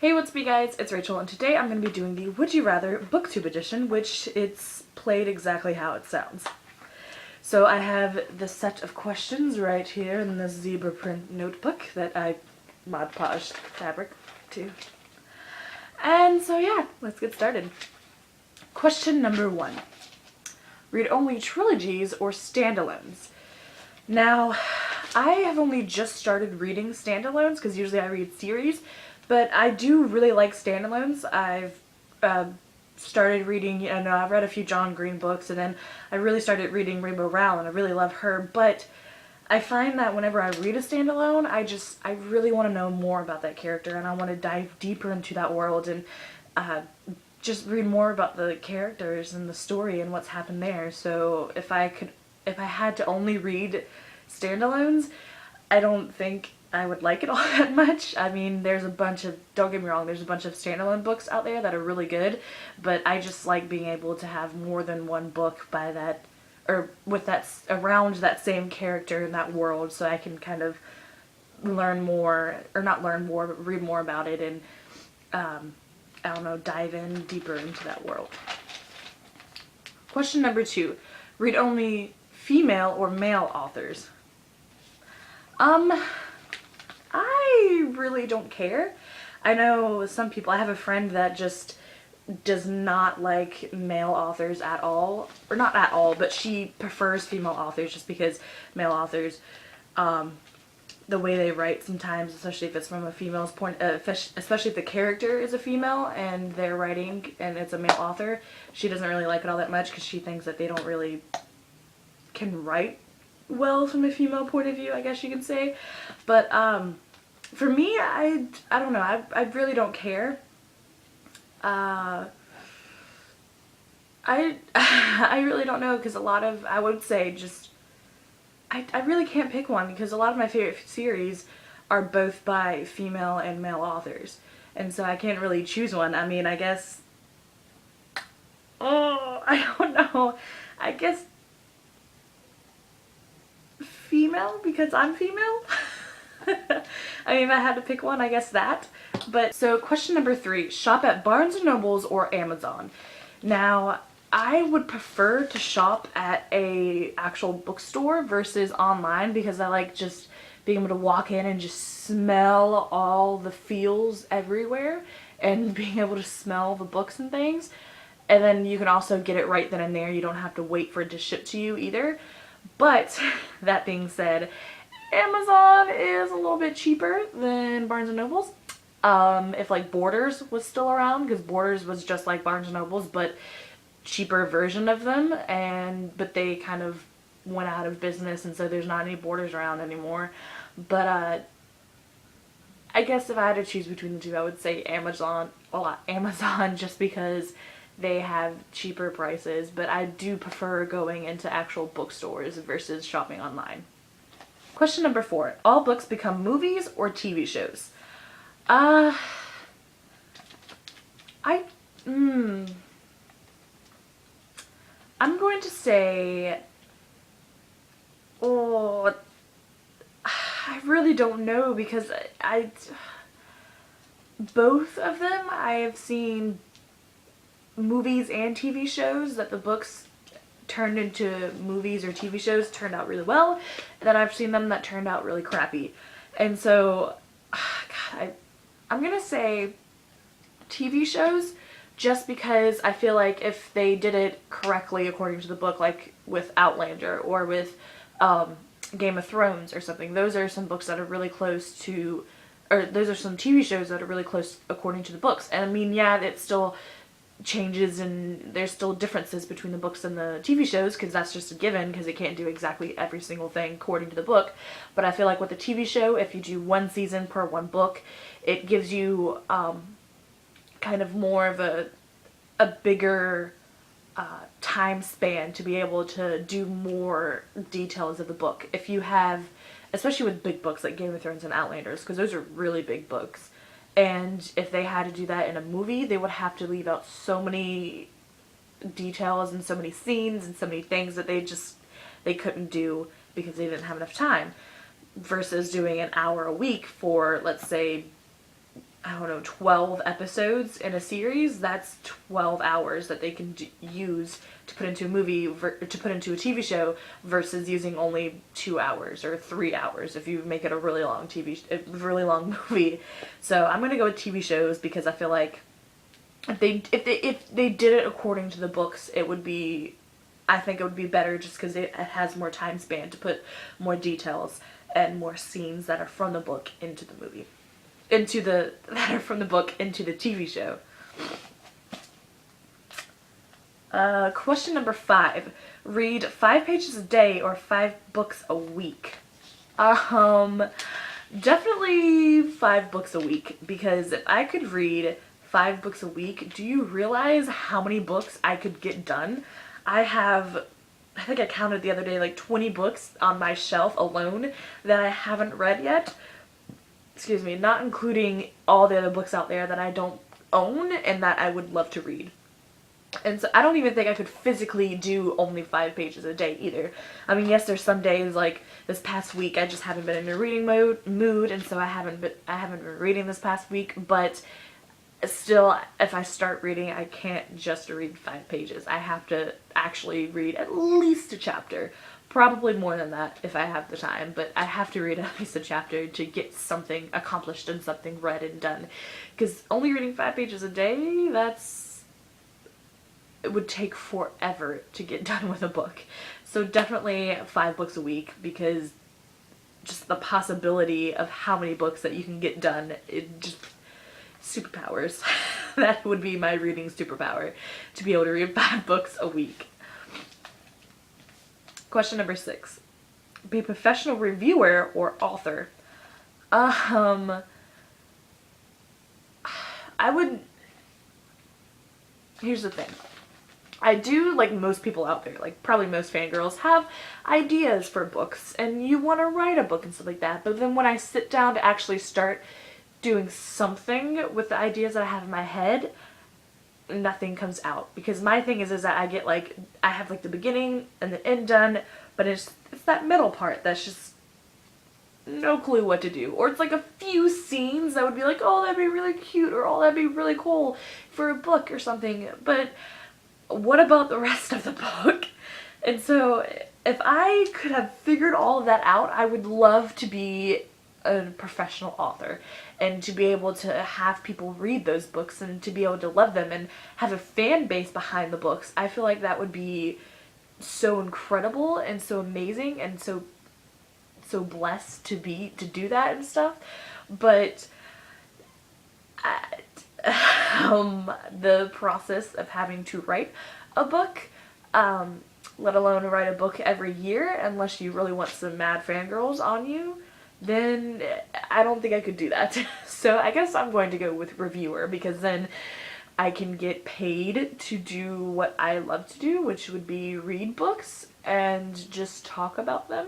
Hey, what's up you guys? It's Rachel, and today I'm going to be doing the Would You Rather Booktube edition, which it's played exactly how it sounds. So I have the set of questions right here in this zebra print notebook that I Mod Podged fabric to. And so yeah, let's get started. Question number 1. Read only trilogies or standalones? Now, I have only just started reading standalones because usually I read series, but I do really like standalones. I've started reading, I've read a few John Green books, and then I really started reading Rainbow Rowell, and I really love her, but I find that whenever I read a standalone, I really want to know more about that character, and I want to dive deeper into that world and just read more about the characters and the story and what's happened there. So if I had to only read standalones, I don't think I would like it all that much. I mean, don't get me wrong, there's a bunch of standalone books out there that are really good, but I just like being able to have more than one book by that, or with that, around that same character in that world, so I can kind of learn more, or not learn more, but read more about it and, I don't know, dive in deeper into that world. Question number 2. Read only female or male authors? I really don't care. I know some people, I have a friend that just does not like male authors at all, or not at all, but she prefers female authors just because male authors, the way they write sometimes, especially if it's from a female's point, especially if the character is a female and they're writing and it's a male author, she doesn't really like it all that much because she thinks that they don't really can write well from a female point of view, I guess you could say. But for me, I don't know, I really don't care. I really don't know, because a lot of, I would say just, I really can't pick one, because a lot of my favorite series are both by female and male authors, and so I can't really choose one. I mean, I guess, I don't know, I guess female, because I'm female. I mean, if I had to pick one, I guess that. But so question number 3, shop at Barnes & Nobles or Amazon? Now, I would prefer to shop at a actual bookstore versus online, because I like just being able to walk in and just smell all the feels everywhere and being able to smell the books and things. And then you can also get it right then and there. You don't have to wait for it to ship to you either. But that being said, Amazon is a little bit cheaper than Barnes & Nobles. If like Borders was still around, because Borders was just like Barnes & Nobles, but cheaper version of them, but they kind of went out of business, and so there's not any Borders around anymore. But I guess if I had to choose between the two, I would say Amazon, just because they have cheaper prices, but I do prefer going into actual bookstores versus shopping online. Question number 4. All books become movies or TV shows? I'm going to say, I really don't know, because both of them, I have seen movies and TV shows that the books turned into movies or TV shows turned out really well, and then I've seen them that turned out really crappy. And so, God, I'm gonna say TV shows, just because I feel like if they did it correctly according to the book, like with Outlander or with Game of Thrones or something, those are some books that are really close to, or those are some TV shows that are really close according to the books. And I mean, yeah, it still changes and there's still differences between the books and the TV shows, because that's just a given, because it can't do exactly every single thing according to the book. But I feel like with the TV show, if you do one season per one book, it gives you kind of more of a bigger time span to be able to do more details of the book. If you have, especially with big books like Game of Thrones and Outlanders, because those are really big books, and if they had to do that in a movie, they would have to leave out so many details and so many scenes and so many things that they couldn't do because they didn't have enough time, versus doing an hour a week for, let's say, I don't know, 12 episodes in a series, that's 12 hours that they can use to put into a movie, to put into a TV show, versus using only 2 hours or 3 hours if you make it a really long really long movie. So I'm gonna go with TV shows because I feel like if they did it according to the books, it would be, I think it would be better just because it has more time span to put more details and more scenes that are from the book into the movie. That are from the book into the TV show. Question number 5. Read 5 pages a day or 5 books a week. Definitely 5 books a week, because if I could read 5 books a week, do you realize how many books I could get done? I think I counted the other day, like 20 books on my shelf alone that I haven't read yet. Excuse me, not including all the other books out there that I don't own and that I would love to read. And so I don't even think I could physically do only 5 pages a day either. I mean, yes, there's some days, like this past week, I just haven't been in a reading mood, and so I haven't been reading this past week, but still, if I start reading, I can't just read 5 pages. I have to actually read at least a chapter. Probably more than that if I have the time, but I have to read at least a chapter to get something accomplished and something read and done. Because only reading 5 pages a day, it would take forever to get done with a book. So definitely 5 books a week, because just the possibility of how many books that you can get done, it just, superpowers. That would be my reading superpower, to be able to read 5 books a week. Question number 6. Be a professional reviewer or author? Here's the thing. I do, like most people out there, like probably most fangirls, have ideas for books and you want to write a book and stuff like that, but then when I sit down to actually start doing something with the ideas that I have in my head, nothing comes out. Because my thing is that I have like the beginning and the end done, but it's that middle part that's just no clue what to do. Or it's like a few scenes that would be like, oh, that'd be really cute, or oh, that'd be really cool for a book or something, but what about the rest of the book? And so if I could have figured all of that out, I would love to be a professional author and to be able to have people read those books and to be able to love them and have a fan base behind the books. I feel like that would be so incredible and so amazing and so blessed to do that and stuff. But the process of having to write a book, let alone write a book every year, unless you really want some mad fangirls on you, then I don't think I could do that. So I guess I'm going to go with reviewer, because then I can get paid to do what I love to do, which would be read books and just talk about them.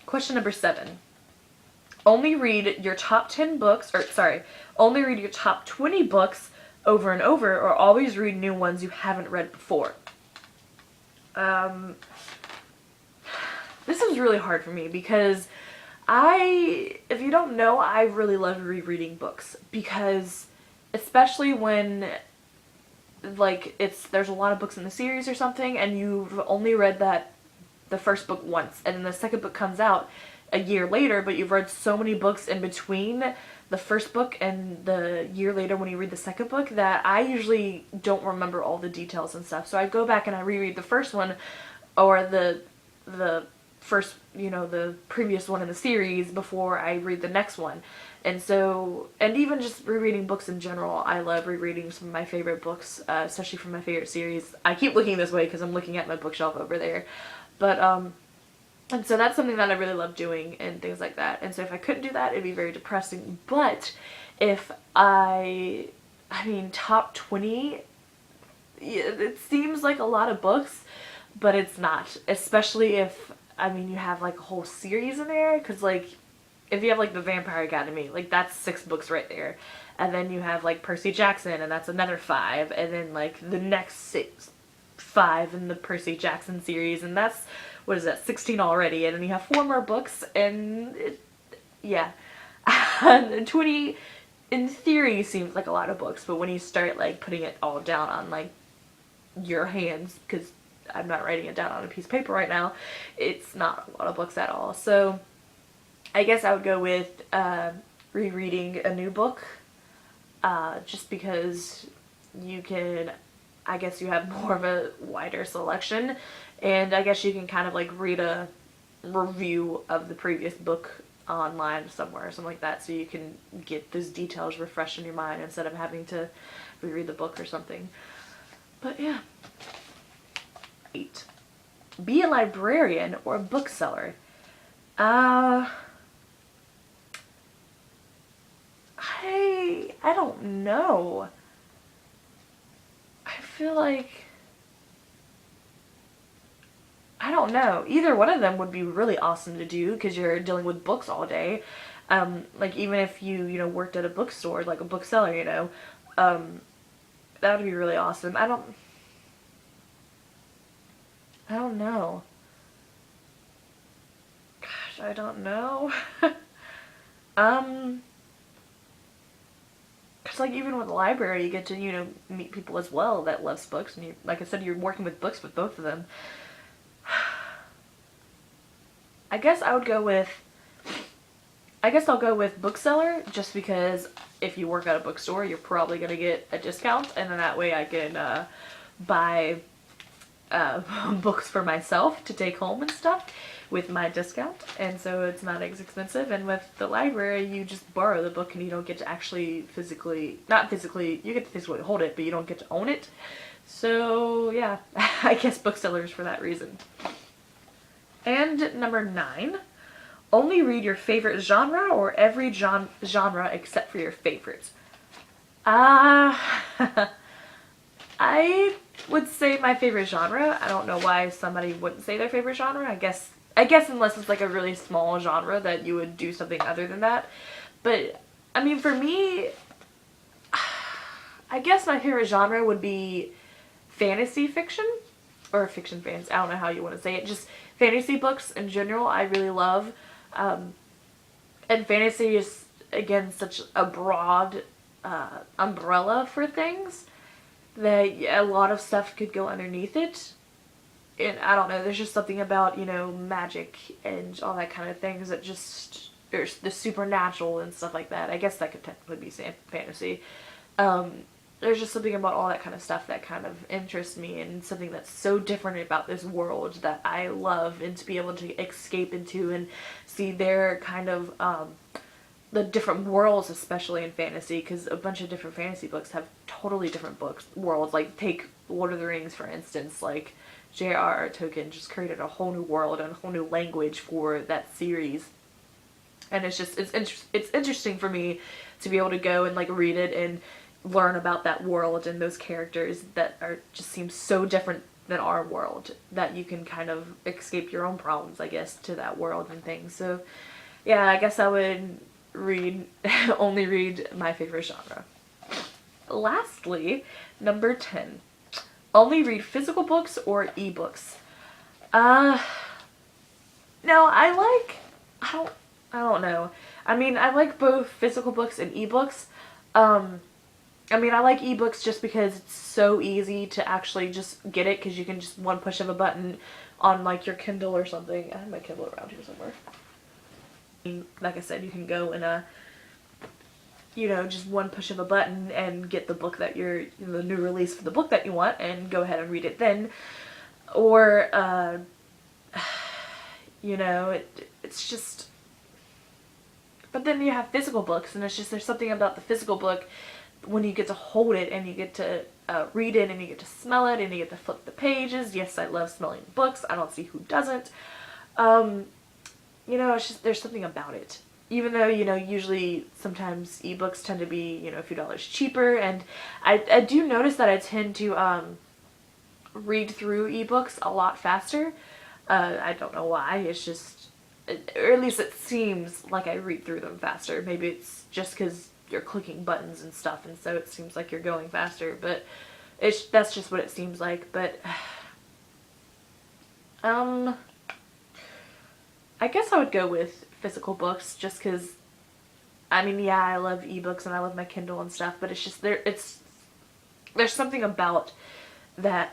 Question number 7. Only read your top 10 books, only read your top 20 books over and over, or always read new ones you haven't read before. This is really hard for me because if you don't know, I really love rereading books, because especially when there's a lot of books in the series or something and you've only read the first book once, and then the second book comes out a year later, but you've read so many books in between the first book and the year later when you read the second book that I usually don't remember all the details and stuff. So I go back and I reread the first one, or the first, the previous one in the series, before I read the next one. And so, and even just rereading books in general, I love rereading some of my favorite books, especially from my favorite series. I keep looking this way because I'm looking at my bookshelf over there. But, and so that's something that I really love doing and things like that. And so if I couldn't do that, it'd be very depressing. But if I mean, top 20, it seems like a lot of books, but it's not. Especially if, you have like a whole series in there. Because if you have like the Vampire Academy, that's 6 books right there. And then you have like Percy Jackson, and that's another 5. And then the next 5 in the Percy Jackson series, and that's, 16 already, and then you have 4 more books, and yeah. And 20 in theory seems like a lot of books, but when you start like putting it all down on like your hands, because I'm not writing it down on a piece of paper right now, it's not a lot of books at all. So I guess I would go with rereading a new book, just because you can, I guess you have more of a wider selection, and I guess you can kind of like read a review of the previous book online somewhere or something like that, so you can get those details refreshed in your mind instead of having to reread the book or something. But yeah. 8. Be a librarian or a bookseller. I don't know. I feel like, I don't know. Either one of them would be really awesome to do because you're dealing with books all day. Like even if you worked at a bookstore, like a bookseller, that would be really awesome. I don't know. Gosh, I don't know. Cause like even with the library, you get to, meet people as well that loves books, and like I said, you're working with books with both of them. I guess I'll go with bookseller, just because if you work at a bookstore, you're probably gonna get a discount, and then that way I can buy books for myself to take home and stuff with my discount, and so it's not as expensive. And with the library, you just borrow the book and you don't get to actually not physically, you get to physically hold it, but you don't get to own it. So yeah, I guess booksellers for that reason. And number 9, only read your favorite genre or every genre except for your favorites. I would say my favorite genre. I don't know why somebody wouldn't say their favorite genre. I guess unless it's like a really small genre that you would do something other than that. But I mean, for me, I guess my favorite genre would be fantasy fiction, or fiction fans. I don't know how you want to say it. Just fantasy books in general I really love. And fantasy is, again, such a broad umbrella for things that a lot of stuff could go underneath it. And I don't know, there's just something about, magic and all that kind of things that just, there's the supernatural and stuff like that. I guess that could technically be fantasy. There's just something about all that kind of stuff that kind of interests me, and something that's so different about this world that I love, and to be able to escape into and see their kind of, the different worlds, especially in fantasy, because a bunch of different fantasy books have totally different worlds. Like, take Lord of the Rings, for instance. Like, J.R.R. Tolkien just created a whole new world and a whole new language for that series. And it's interesting for me to be able to go and, like, read it and learn about that world and those characters that just seem so different than our world, that you can kind of escape your own problems, I guess, to that world and things. So, yeah, I guess I would only read my favorite genre. Lastly, number 10. Only read physical books or eBooks. No, I don't know. I mean, I like both physical books and eBooks. I mean, I like eBooks just because it's so easy to actually just get it, because you can just one push of a button on like your Kindle or something. I have my Kindle around here somewhere. Like I said, you can go and just one push of a button and get the book that the new release for the book that you want, and go ahead and read it then. Or it's just, but then you have physical books, and it's just, there's something about the physical book when you get to hold it and you get to read it and you get to smell it and you get to flip the pages. Yes, I love smelling books. I don't see who doesn't. It's just, there's something about it. Even though, usually sometimes ebooks tend to be, a few dollars cheaper, and I do notice that I tend to read through ebooks a lot faster. I don't know why. It's just, or at least it seems like I read through them faster. Maybe it's just because you're clicking buttons and stuff, and so it seems like you're going faster, but that's just what it seems like. But I guess I would go with physical books, just because I mean, yeah, I love ebooks and I love my Kindle and stuff, but it's just there's something about that,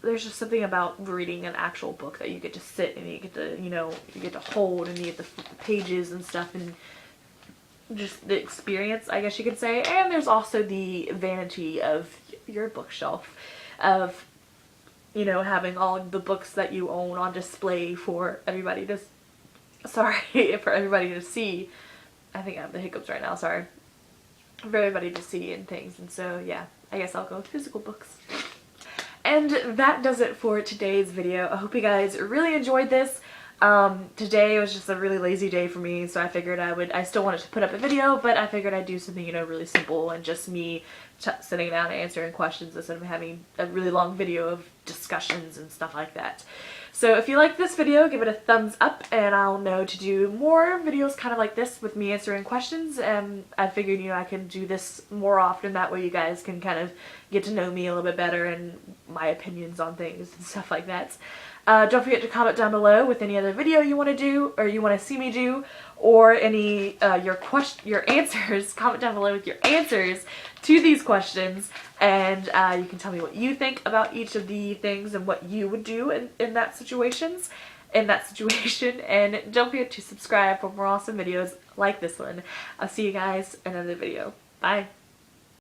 there's just something about reading an actual book that you get to sit and you get to, you know, you get to hold and you get to flip the pages and stuff, and just the experience, I guess you could say. And there's also the vanity of your bookshelf, of, you know, having all of the books that you own on display for everybody to, for everybody to see. I think I have the hiccups right now, sorry. For everybody to see and things, and so yeah, I guess I'll go with physical books. And that does it for today's video. I hope you guys really enjoyed this. Today was just a really lazy day for me, so I figured I still wanted to put up a video, but I figured I'd do something, you know, really simple and just me sitting down and answering questions instead of having a really long video of discussions and stuff like that. So if you like this video, give it a thumbs up and I'll know to do more videos kind of like this with me answering questions. And I figured, you know, I can do this more often, that way you guys can kind of get to know me a little bit better and my opinions on things and stuff like that. Don't forget to comment down below with any other video you want to do or you want to see me do, or any your answers. Comment down below with your answers to these questions, and you can tell me what you think about each of the things and what you would do in that situation. And don't forget to subscribe for more awesome videos like this one. I'll see you guys in another video. Bye.